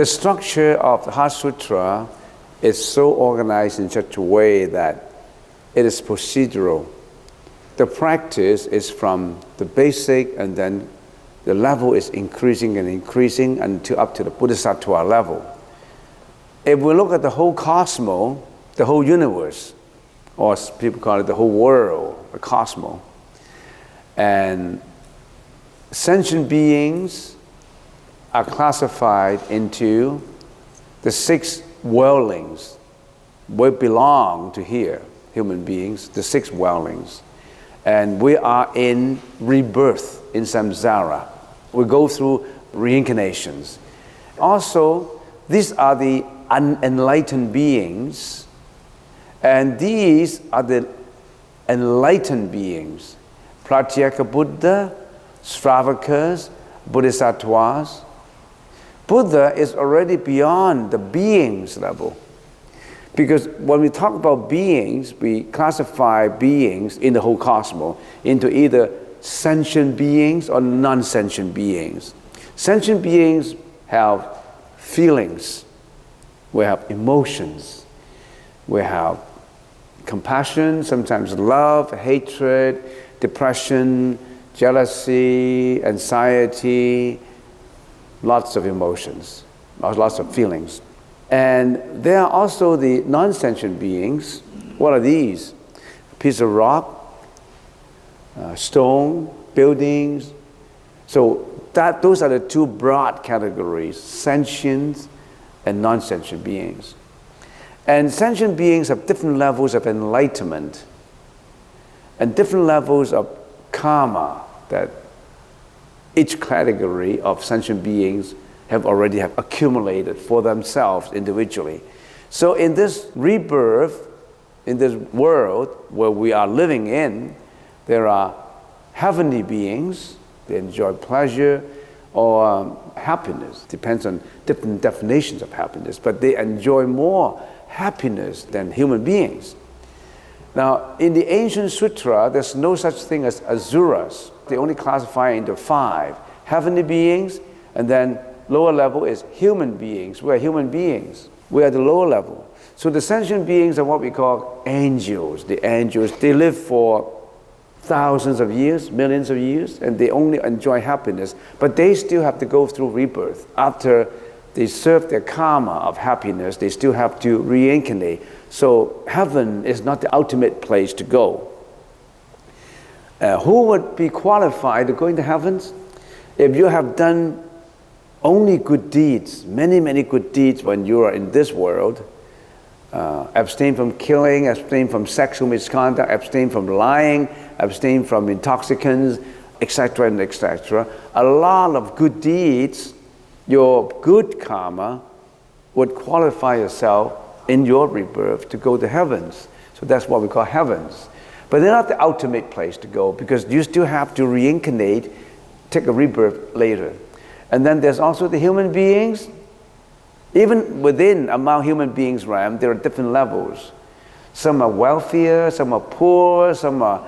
The structure of the Heart Sutra is so organized in such a way that it is procedural. The practice is from the basic, and then the level is increasing and increasing until up to the Buddhistdoor level. If we look at the whole cosmos, the whole universe, or people call it the whole world, the cosmos, and sentient beings are classified into the 6 worldlings. We belong to here, human beings, the 6 worldlings. And we are in rebirth, in samsara. We go through reincarnations. Also, these are the unenlightened beings, and these are the enlightened beings. Pratyeka Buddha, Sravakas, Bodhisattvas. Buddha is already beyond the beings level. Because when we talk about beings, we classify beings in the whole cosmos into either sentient beings or non-sentient beings. Sentient beings have feelings, we have emotions, we have compassion, sometimes love, hatred, depression, jealousy, anxiety, lots of emotions, lots of feelings. And there are also the non-sentient beings. What are these? A piece of rock, stone, buildings. So those are the 2 broad categories, sentient and non-sentient beings. And sentient beings have different levels of enlightenment and different levels of karma that each category of sentient beings have accumulated for themselves individually. So in this rebirth, in this world where we are living in, there are heavenly beings. They enjoy pleasure or happiness. Depends on different definitions of happiness, but they enjoy more happiness than human beings. Now, in the ancient sutra, there's no such thing as asuras. They only classify into 5. Heavenly beings, and then lower level is human beings. We are human beings. We are the lower level. So the sentient beings are what we call angels. The angels, they live for thousands of years, millions of years, and they only enjoy happiness. But they still have to go through rebirth. After they serve their karma of happiness, they still have to reincarnate. So heaven is not the ultimate place to go. Who would be qualified to go into heavens? If you have done only good deeds, many, many good deeds when you are in this world, abstain from killing, abstain from sexual misconduct, abstain from lying, abstain from intoxicants, etc. and etc. A lot of good deeds, your good karma would qualify yourself in your rebirth to go to heavens. So that's what we call heavens. But they're not the ultimate place to go, because you still have to reincarnate, take a rebirth later. And then there's also the human beings. Even among human beings realm, there are different levels. Some are wealthier, some are poor, some are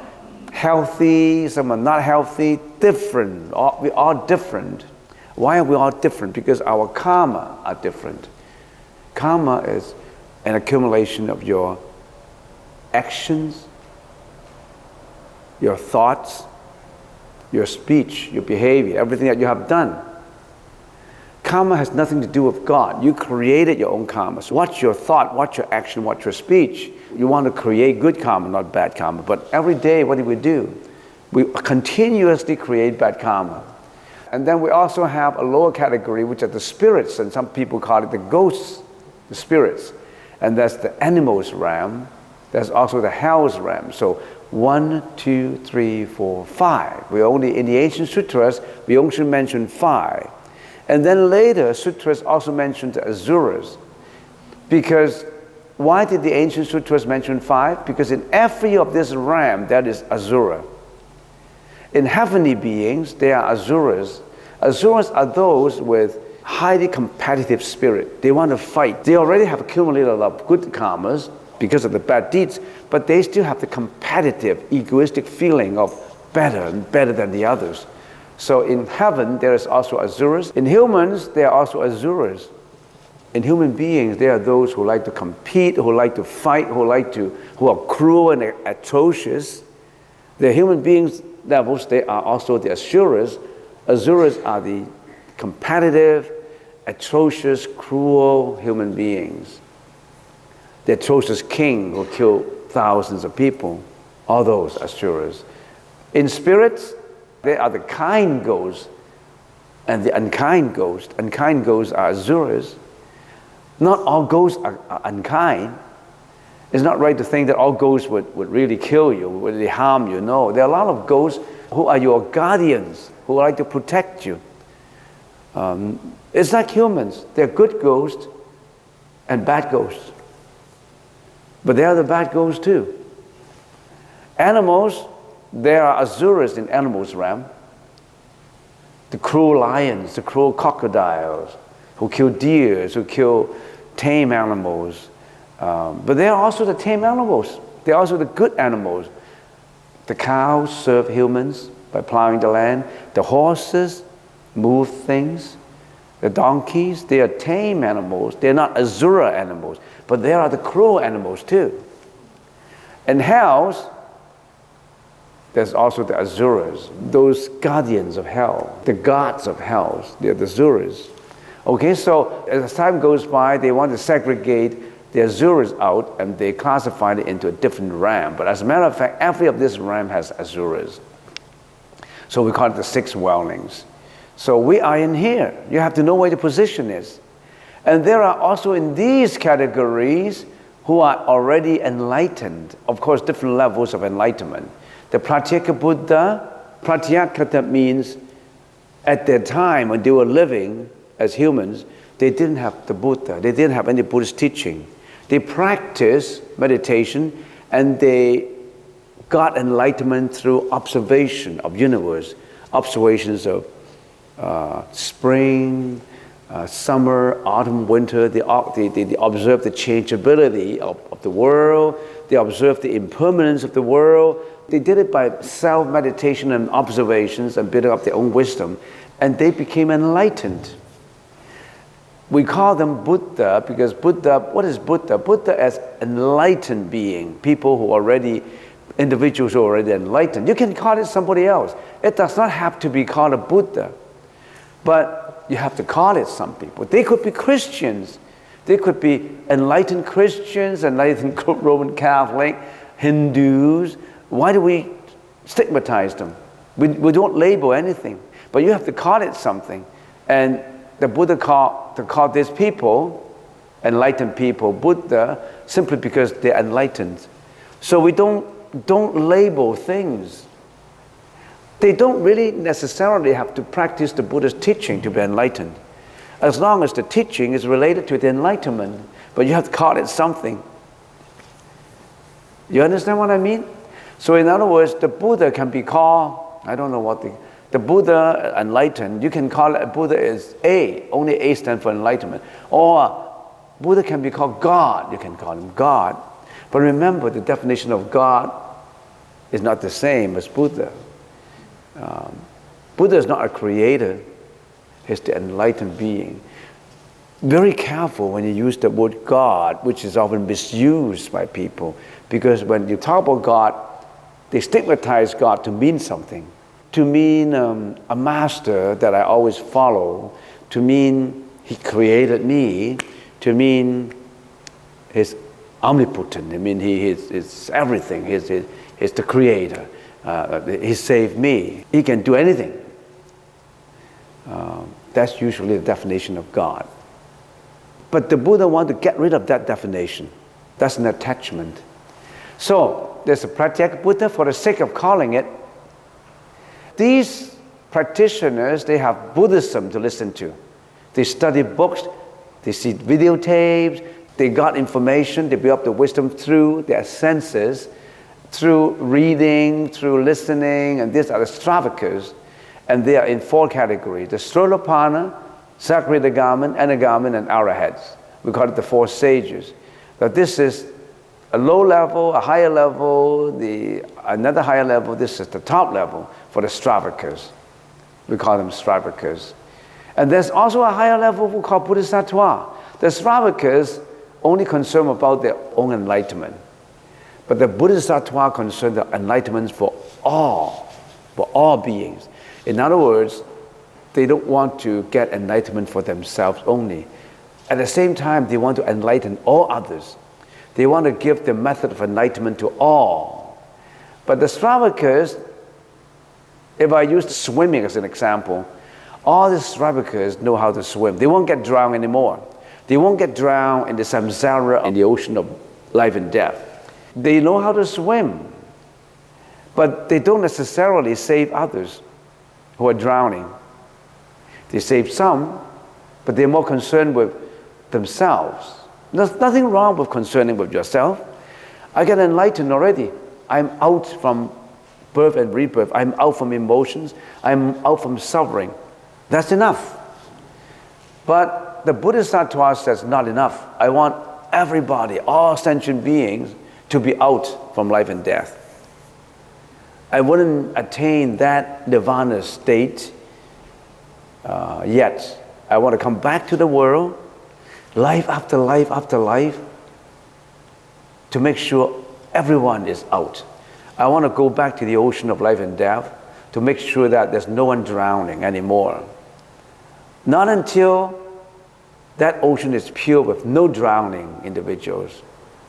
healthy, some are not healthy, different. We're all different. Why are we all different? Because our karma are different. Karma is an accumulation of your actions, your thoughts, your speech, your behavior, everything that you have done. Karma has nothing to do with God. You created your own karma. So what's your thought, what's your action, what's your speech? You want to create good karma, not bad karma. But every day, what do? We continuously create bad karma. And then we also have a lower category, which are the spirits, and some people call it the ghosts, the spirits. And that's the animals realm. There's also the hell's realm. So 1, 2, 3, 4, 5. We only, in the ancient sutras, we only mention 5. And then later, sutras also mentioned the asuras. Because why did the ancient sutras mention 5? Because in every of this realm, that is asura. In heavenly beings, there are asuras. Asuras are those with highly competitive spirit. They want to fight. They already have accumulated a lot of good karmas because of the bad deeds, but they still have the competitive, egoistic feeling of better and better than the others. So in heaven, there is also asuras. In humans, there are also asuras. in human beings, there are those who like to compete, who like to fight, who are cruel and atrocious. The human beings levels, they are also the asuras. Asuras are the competitive, atrocious, cruel human beings. The atrocious king who killed thousands of people, all those asuras. In spirits, they are the kind ghosts and the unkind ghosts. Unkind ghosts are asuras. Not all ghosts are unkind. It's not right to think that all ghosts would really kill you, would really harm you. No, there are a lot of ghosts who are your guardians, who like to protect you. It's like humans. They're good ghosts and bad ghosts. But they are the bad ghosts too. Animals, there are asuras in animals' realm. The cruel lions, the cruel crocodiles, who kill deers, who kill tame animals. But they are also the tame animals. They are also the good animals. The cows serve humans by plowing the land. The horses move things. The donkeys, they are tame animals. They're not asura animals, but they are the cruel animals too. In hells, there's also the asuras, those guardians of hell, the gods of hell. They're the asuras. Okay, so as time goes by, they want to segregate the asuras out and they classify it into a different realm. But as a matter of fact, every of this realm has asuras. So we call it the six wellings. So we are in here. You have to know where the position is. And there are also in these categories who are already enlightened. Of course, different levels of enlightenment. The Pratyeka Buddha, Pratyeka means at their time when they were living as humans, they didn't have the Buddha. They didn't have any Buddhist teaching. They practiced meditation and they got enlightenment through observation of universe, observations of spring, summer, autumn, winter. They observe the changeability of the world. They observe the impermanence of the world. They did it by self-meditation and observations and building up their own wisdom. And they became enlightened. We call them Buddha because Buddha, what is Buddha? Buddha as enlightened being, people who are already, individuals who are already enlightened. You can call it somebody else. It does not have to be called a Buddha. But you have to call it some people. They could be Christians. They could be enlightened Christians, enlightened Roman Catholic, Hindus. Why do we stigmatize them? We don't label anything. But you have to call it something. And the Buddha called these people, enlightened people, Buddha, simply because they're enlightened. So we don't label things. They don't really necessarily have to practice the Buddha's teaching to be enlightened, as long as the teaching is related to the enlightenment. But you have to call it something. You understand what I mean? So in other words, the Buddha can be called, I don't know what the Buddha enlightened, you can call it Buddha is A, only A stands for enlightenment. Or Buddha can be called God, you can call him God. But remember, the definition of God is not the same as Buddha. Buddha is not a creator, he's the enlightened being. Very careful when you use the word God, which is often misused by people, because when you talk about God, they stigmatize God to mean something, to mean a master that I always follow, to mean he created me, to mean he's omnipotent, I mean he is everything, he's the creator. He saved me. He can do anything. That's usually the definition of God. But the Buddha wants to get rid of that definition. That's an attachment. So there's a Pratyeka Buddha for the sake of calling it. These practitioners, they have Buddhism to listen to. They study books, they see videotapes, they got information, they build up the wisdom through their senses, through reading, through listening, and these are the Stravakas, and they are in four categories: the Srolapana, Sakridagaman, Anagaman, and Arahats. We call it the four sages. But this is a low level, a higher level, another higher level. This is the top level for the Stravakas. We call them Stravakas. And there's also a higher level we call Bodhisattva. The Sravakas only concerned about their own enlightenment. But the Bodhisattva concerned the enlightenment for all beings. In other words, they don't want to get enlightenment for themselves only. At the same time, they want to enlighten all others. They want to give the method of enlightenment to all. But the Sravakas, if I use swimming as an example, all the Sravakas know how to swim. They won't get drowned anymore. They won't get drowned in the samsara, in the ocean of life and death. They know how to swim, but they don't necessarily save others who are drowning. They save some, but they're more concerned with themselves. There's nothing wrong with concerning with yourself. I get enlightened already. I'm out from birth and rebirth. I'm out from emotions. I'm out from suffering. That's enough. But the Bodhisattva says not enough. I want everybody, all sentient beings, to be out from life and death. I wouldn't attain that nirvana state yet. I want to come back to the world, life after life after life, to make sure everyone is out. I want to go back to the ocean of life and death to make sure that there's no one drowning anymore. Not until that ocean is pure with no drowning individuals,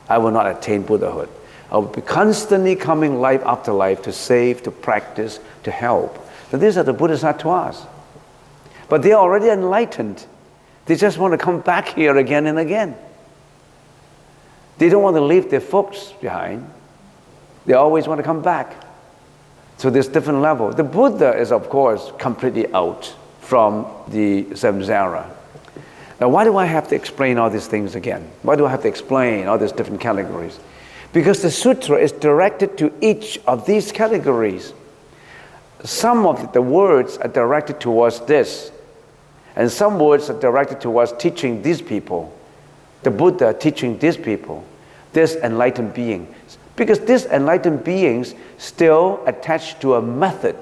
I will not attain Buddhahood. I will be constantly coming life after life to save, to practice, to help. So these are the Bodhisattvas. But they are already enlightened. They just want to come back here again and again. They don't want to leave their folks behind. They always want to come back. So there's different levels. The Buddha is, of course, completely out from the samsara. Now, why do I have to explain all these things again? Why do I have to explain all these different categories? Because the sutra is directed to each of these categories. Some of the words are directed towards this, and some words are directed towards teaching these people. The Buddha teaching these people, this enlightened being. Because these enlightened beings still attached to a method,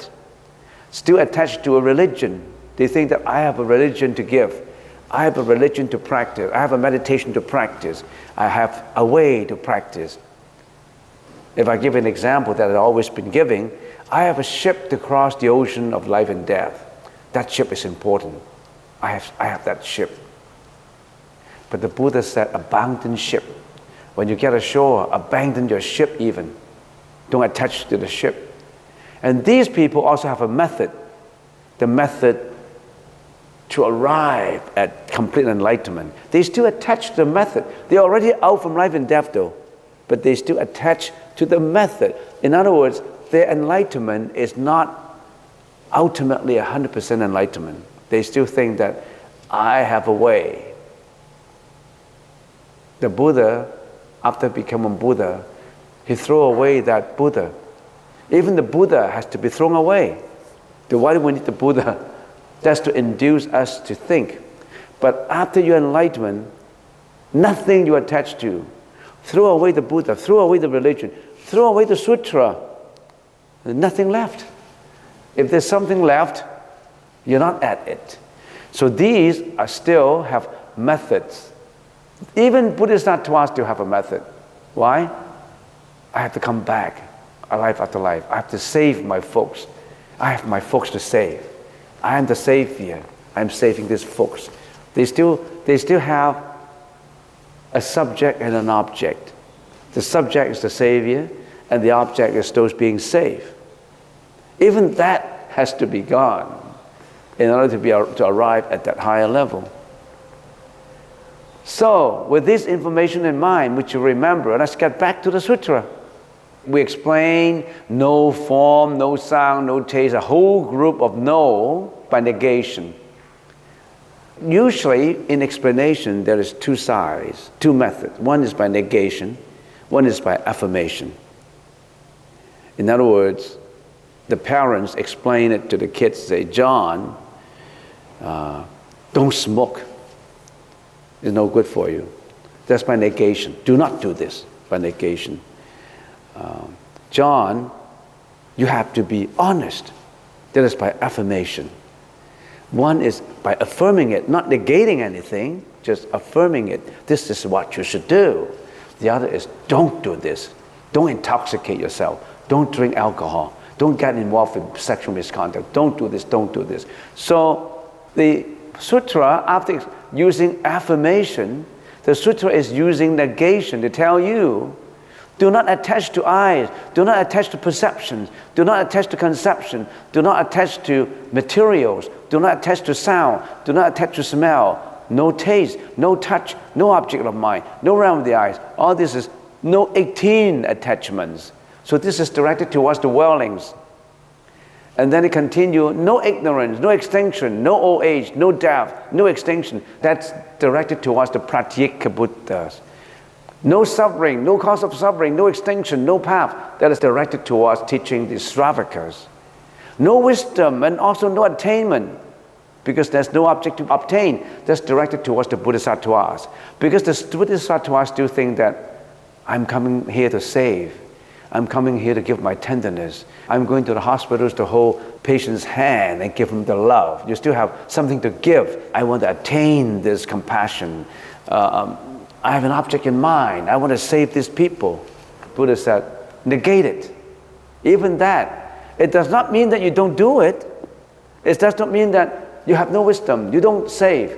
still attached to a religion. They think that I have a religion to give. I have a religion to practice. I have a meditation to practice. I have a way to practice. If I give an example that I've always been giving, I have a ship to cross the ocean of life and death. That ship is important. I have that ship. But the Buddha said, abandon ship. When you get ashore, abandon your ship even. Don't attach to the ship. And these people also have a method. The method to arrive at complete enlightenment. They still attach to the method. They're already out from life and death though, but they still attach to the method. In other words, their enlightenment is not ultimately 100% enlightenment. They still think that I have a way. The Buddha, after becoming Buddha, he threw away that Buddha. Even the Buddha has to be thrown away. Then why do we need the Buddha? That's to induce us to think. But after your enlightenment, nothing you attach to. Throw away the Buddha, throw away the religion, throw away the sutra. There's nothing left. If there's something left, you're not at it. So these are still have methods. Even Bodhisattvas still have a method. Why? I have to come back, life after life. I have to save my folks. I have my folks to save. I am the savior. I'm saving these folks. They still have a subject and an object. The subject is the savior, and the object is those being saved. Even that has to be gone in order to arrive at that higher level. So, with this information in mind, which you remember, let's get back to the sutra. We explain no form, no sound, no taste, a whole group of no by negation. Usually, in explanation, there is two sides, two methods. One is by negation, one is by affirmation. In other words, the parents explain it to the kids, say, John, don't smoke. It's no good for you. That's by negation. Do not do this by negation. John, you have to be honest. That is by affirmation. One is by affirming it, not negating anything, just affirming it. This is what you should do. The other is, don't do this. Don't intoxicate yourself. Don't drink alcohol. Don't get involved in sexual misconduct. Don't do this, don't do this. So the sutra, after using affirmation, the sutra is using negation to tell you, do not attach to eyes, do not attach to perceptions, do not attach to conception, do not attach to materials, do not attach to sound, do not attach to smell, no taste, no touch, no object of mind, no realm of the eyes. All this is no 18 attachments. So this is directed towards the worldlings. And then it continues, no ignorance, no extinction, no old age, no death, no extinction. That's directed towards the Pratyeka Buddhas. No suffering, no cause of suffering, no extinction, no path. That is directed towards teaching the Shravakas. No wisdom and also no attainment, because there's no object to obtain. That's directed towards the Bodhisattvas. Because the Bodhisattvas still think that I'm coming here to save. I'm coming here to give my tenderness. I'm going to the hospitals to hold patient's hand and give him the love. You still have something to give. I want to attain this compassion. I have an object in mind. I want to save these people. Buddha said, negate it. Even that. It does not mean that you don't do it. It does not mean that you have no wisdom. You don't save.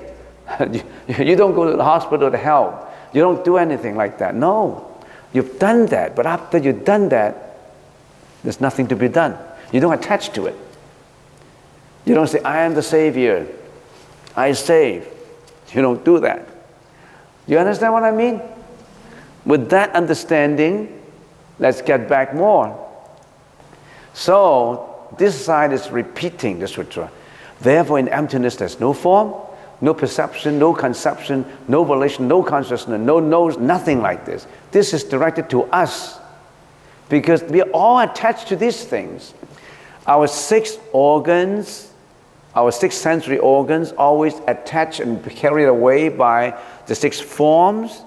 You don't go to the hospital to help. You don't do anything like that. No. You've done that, but after you've done that, there's nothing to be done. You don't attach to it. You don't say, I am the Savior. I save. You don't do that. You understand what I mean? With that understanding, let's get back more. So, this side is repeating the sutra. Therefore, in emptiness, there's no form, no perception, no conception, no volition, no consciousness, no knows, nothing like this. This is directed to us because we are all attached to these things. Our 6 organs, our 6 sensory organs always attached and carried away by the 6 forms.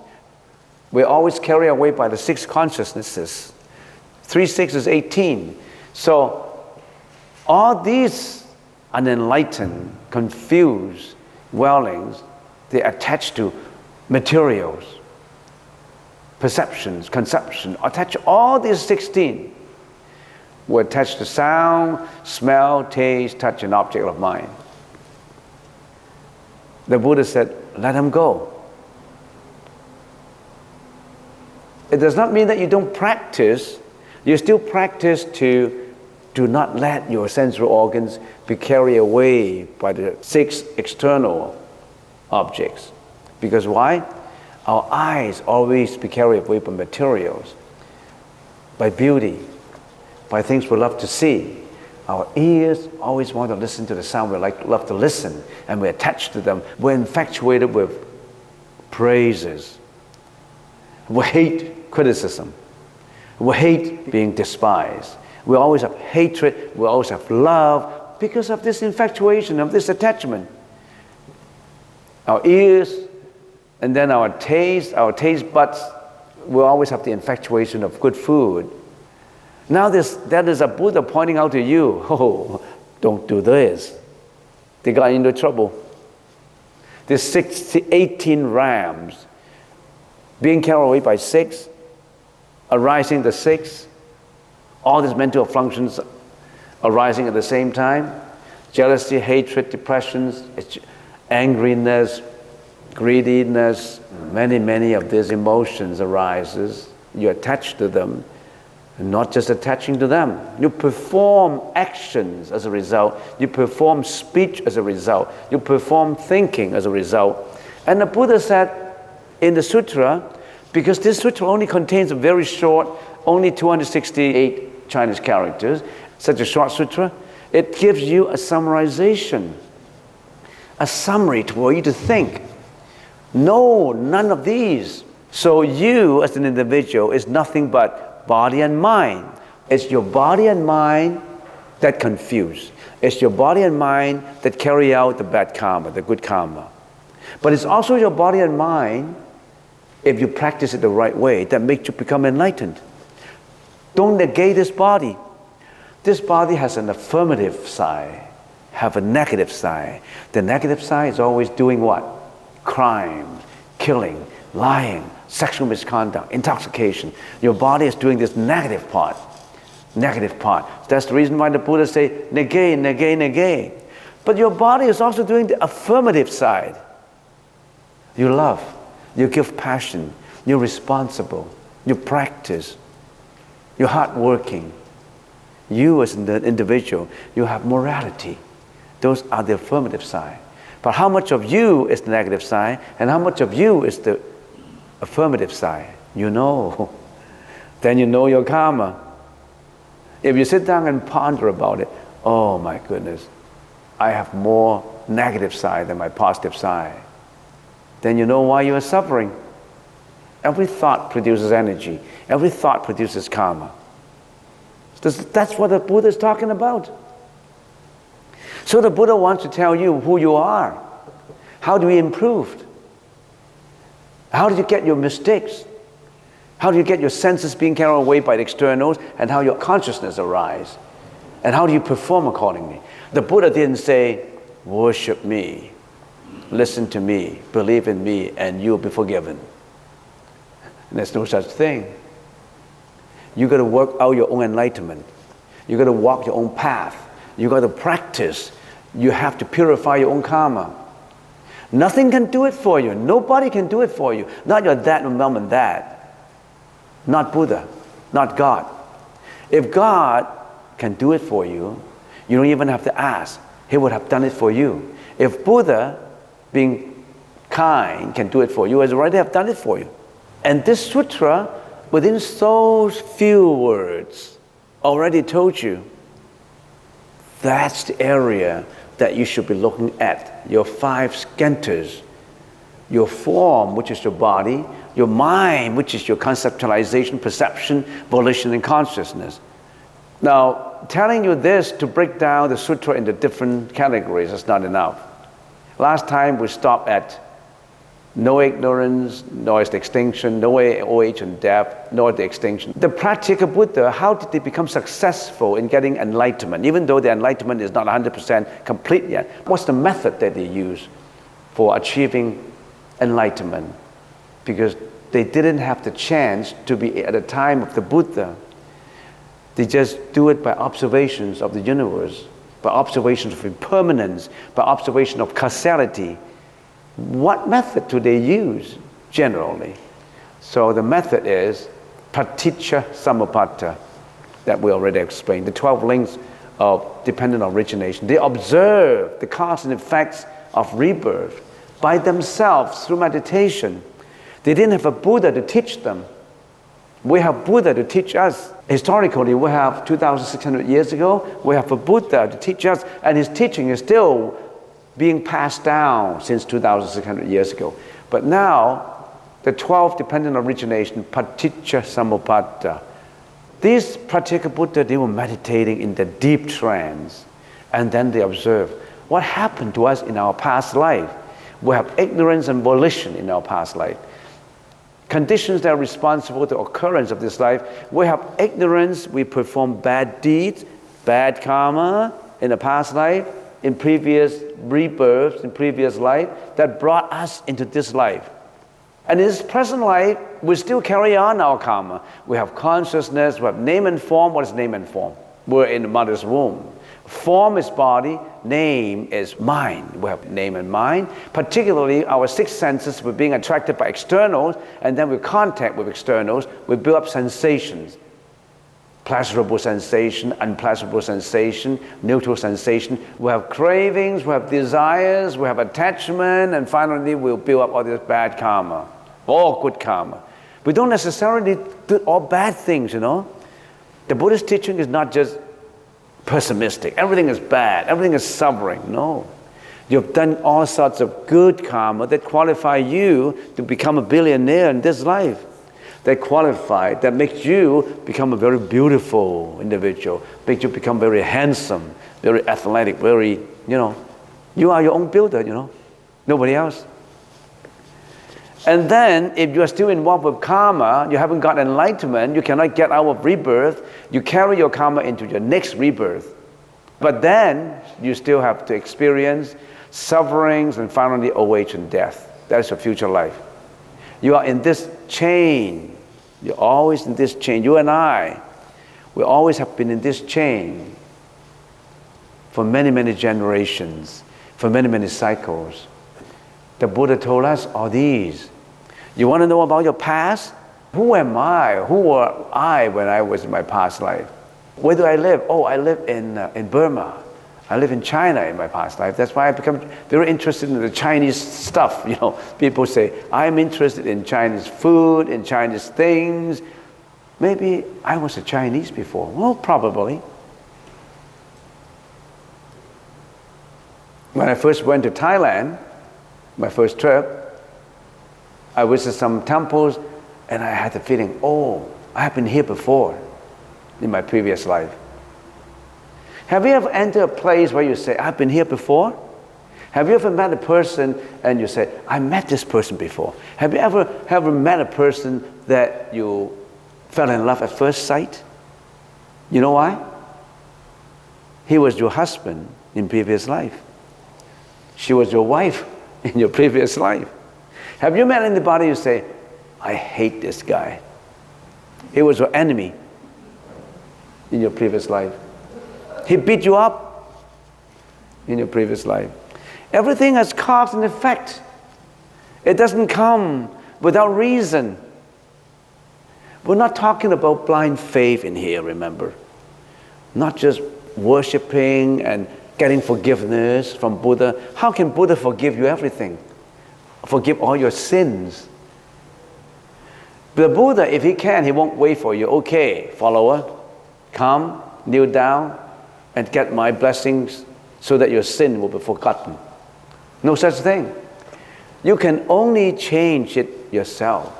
We're always carried away by the 6 consciousnesses. 3, 6 is 18. So all these unenlightened, confused dwellings, they attach to materials, perceptions, conception, attach all these 16. We're attached to sound, smell, taste, touch, and object of mind. The Buddha said, let them go. It does not mean that you don't practice. You still practice to do not let your sensory organs be carried away by the 6 external objects. Because why? Our eyes always be carried away by materials, by beauty, by things we love to see. Our ears always want to listen to the sound we love to listen, and we're attached to them. We're infatuated with praises. We hate criticism. We hate being despised. We always have hatred, we always have love because of this infatuation, of this attachment. Our ears, and then our taste buds, we always have the infatuation of good food. Now that is a Buddha pointing out to you, oh, don't do this. They got into trouble. There's 18 rams being carried away by 6, arising the 6, all these mental functions arising at the same time, jealousy, hatred, depressions, angriness, greediness, many of these emotions arises. You attach to them, and not just attaching to them. You perform actions as a result. You perform speech as a result. You perform thinking as a result. And the Buddha said in the sutra, because this sutra only contains a very short, only 268 Chinese characters, such a short sutra, it gives you a summarization, a summary for you to think. No, none of these. So you as an individual is nothing but body and mind. It's your body and mind that confuse. It's your body and mind that carry out the bad karma, the good karma. But it's also your body and mind, if you practice it the right way, that makes you become enlightened. Don't negate this body. This body has an affirmative side, have a negative side. The negative side is always doing what? crime, killing, lying, sexual misconduct, intoxication. Your body is doing this negative part. That's the reason why the Buddha say, negate, negate, negate. But your body is also doing the affirmative side. You love, you give passion, you're responsible, you practice, you're hardworking. You as an individual, you have morality. Those are the affirmative side. But how much of you is the negative side and how much of you is the affirmative side? You know. Then you know your karma. If you sit down and ponder about it, oh my goodness, I have more negative side than my positive side. Then you know why you are suffering. Every thought produces energy. Every thought produces karma. That's what the Buddha is talking about. So the Buddha wants to tell you who you are. How do you improve? How do you get your mistakes? How do you get your senses being carried away by the externals, and how your consciousness arise? And how do you perform accordingly? The Buddha didn't say, worship me, listen to me, believe in me, and you'll be forgiven. And there's no such thing. You got to work out your own enlightenment. You got to walk your own path. You got to practice. You have to purify your own karma. Nothing can do it for you. Nobody can do it for you. Not your dad and mom and dad. Not Buddha. Not God. If God can do it for you, you don't even have to ask. He would have done it for you. If Buddha, being kind, can do it for you, he has already have done it for you. And this sutra, within so few words, already told you that's the area that you should be looking at. Your 5 skandhas, your form, which is your body, your mind, which is your conceptualization, perception, volition, and consciousness. Now, telling you this to break down the sutra into different categories is not enough. Last time we stopped at no ignorance, nor is the extinction, no old age and death, nor the extinction. The practical Buddha, how did they become successful in getting enlightenment, even though the enlightenment is not 100% complete yet? What's the method that they use for achieving enlightenment? Because they didn't have the chance to be at the time of the Buddha. They just do it by observations of the universe, by observations of impermanence, by observation of causality. What method do they use generally? So the method is paticca samuppatta, that we already explained, the 12 links of dependent origination. They observe the cause and effects of rebirth by themselves through meditation. They didn't have a Buddha to teach them. We have Buddha to teach us. Historically, we have 2,600 years ago, we have a Buddha to teach us, and his teaching is still being passed down since 2,600 years ago. But now, the 12 dependent origination, paticca samuppatta. These practical Buddha, they were meditating in the deep trance, and then they observe what happened to us in our past life. We have ignorance and volition in our past life. Conditions that are responsible for the occurrence of this life. We have ignorance, we perform bad deeds, bad karma in the past life, in previous rebirths, in previous life, that brought us into this life. And in this present life, we still carry on our karma. We have consciousness, we have name and form. What is name and form? We're in the mother's womb. Form is body, name is mind. We have name and mind. Particularly our 6 senses, we're being attracted by externals, and then we contact with externals, we build up sensations. Pleasurable sensation, unpleasurable sensation, neutral sensation. We have cravings, we have desires, we have attachment, and finally we'll build up all this bad karma, all good karma. We don't necessarily do all bad things, you know. The Buddhist teaching is not just pessimistic. Everything is bad, everything is suffering. No. You've done all sorts of good karma that qualify you to become a billionaire in this life. That qualify, that makes you become a very beautiful individual, makes you become very handsome, very athletic, very, you know, you are your own builder, you know, nobody else. And then, if you are still involved with karma, you haven't got enlightenment, you cannot get out of rebirth, you carry your karma into your next rebirth. But then, you still have to experience sufferings and finally old age and death. That's your future life. You are in this chain. You're always in this chain. You and I, we always have been in this chain for many, many generations, for many, many cycles. The Buddha told us all these. You want to know about your past? Who am I? Who were I when I was in my past life? Where do I live? Oh, I live in Burma. I live in China in my past life. That's why I become very interested in the Chinese stuff. You know, people say, I'm interested in Chinese food, in Chinese things. Maybe I was a Chinese before. Well, probably. When I first went to Thailand, my first trip, I visited some temples and I had the feeling, oh, I have been here before in my previous life. Have you ever entered a place where you say, I've been here before? Have you ever met a person and you say, I met this person before? Have you ever met a person that you fell in love at first sight? You know why? He was your husband in previous life. She was your wife in your previous life. Have you met anybody you say, I hate this guy? He was your enemy in your previous life. He beat you up in your previous life. Everything has cause and effect. It doesn't come without reason. We're not talking about blind faith in here, remember. Not just worshiping and getting forgiveness from Buddha. How can Buddha forgive you everything? Forgive all your sins. The Buddha, if he can, he won't wait for you. Okay, follower, come, kneel down, and get my blessings so that your sin will be forgotten. No such thing. You can only change it yourself.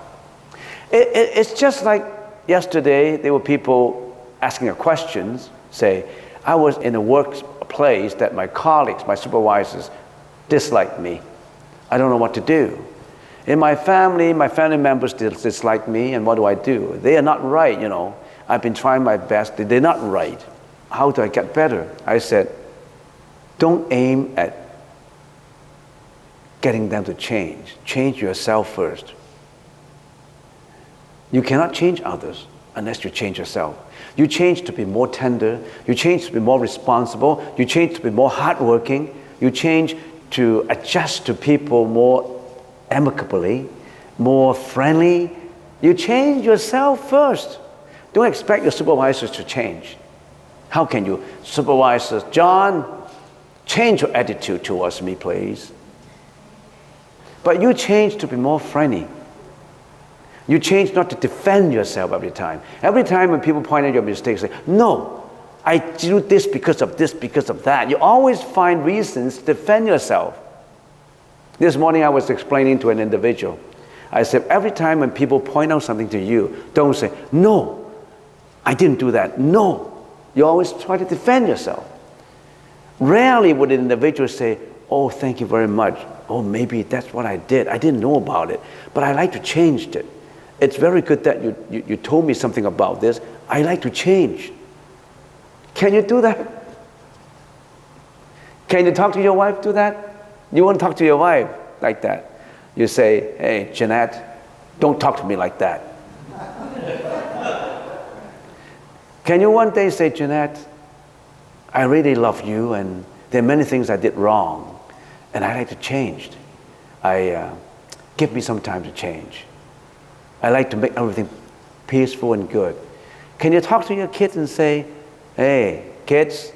It's just like yesterday, there were people asking a question, say, I was in a workplace that my colleagues, my supervisors, disliked me. I don't know what to do. In my family members dislike me, and what do? They are not right, you know. I've been trying my best, they're not right. How do I get better? I said, don't aim at getting them to change. Change yourself first. You cannot change others unless you change yourself. You change to be more tender. You change to be more responsible. You change to be more hardworking. You change to adjust to people more amicably, more friendly. You change yourself first. Don't expect your supervisors to change. How can you, supervisors, John, change your attitude towards me, please? But you change to be more friendly. You change not to defend yourself every time. Every time when people point out your mistakes, say, no, I do this, because of that. You always find reasons to defend yourself. This morning I was explaining to an individual. I said, every time when people point out something to you, don't say, no, I didn't do that. No. You always try to defend yourself. Rarely would an individual say, oh, thank you very much. Oh, maybe that's what I did. I didn't know about it, but I like to change it. It's very good that you told me something about this. I like to change. Can you do that? Can you talk to your wife, do that? You want to talk to your wife like that. You say, hey, Jeanette, don't talk to me like that. Can you one day say, Jeanette, I really love you and there are many things I did wrong and I like to change. Give me some time to change. I like to make everything peaceful and good. Can you talk to your kids and say, hey, kids,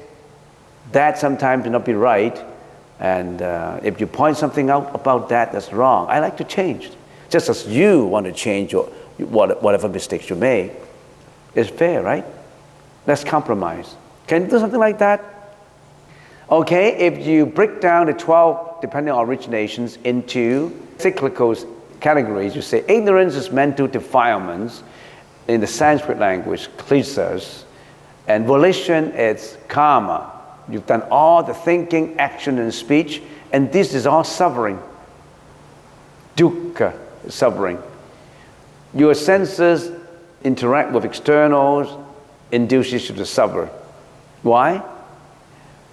that sometimes may not be right, and if you point something out about that that's wrong, I like to change. Just as you want to change whatever mistakes you make. It's fair, right? Let's compromise. Can you do something like that? Okay, if you break down the 12 dependent originations into cyclical categories, you say ignorance is mental defilements, in the Sanskrit language, kleshas, and volition is karma. You've done all the thinking, action, and speech, and this is all suffering. Dukkha, suffering. Your senses interact with externals, induces you to suffer. Why?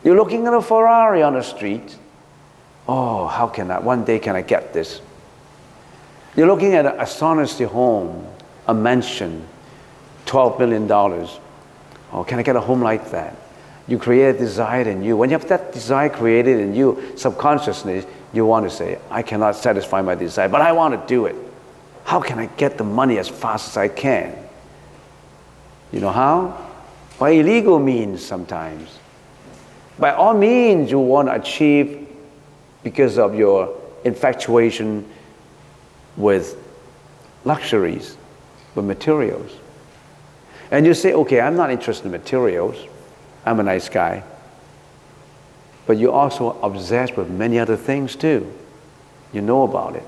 You're looking at a Ferrari on the street. Oh, how can I, one day can I get this? You're looking at an astonishing home, a mansion, $12 million. Oh, can I get a home like that? You create a desire in you. When you have that desire created in you, subconsciously, you want to say, I cannot satisfy my desire, but I want to do it. How can I get the money as fast as I can? You know how? By illegal means sometimes. By all means you want to achieve because of your infatuation with luxuries, with materials. And you say, okay, I'm not interested in materials. I'm a nice guy. But you're also obsessed with many other things too. You know about it.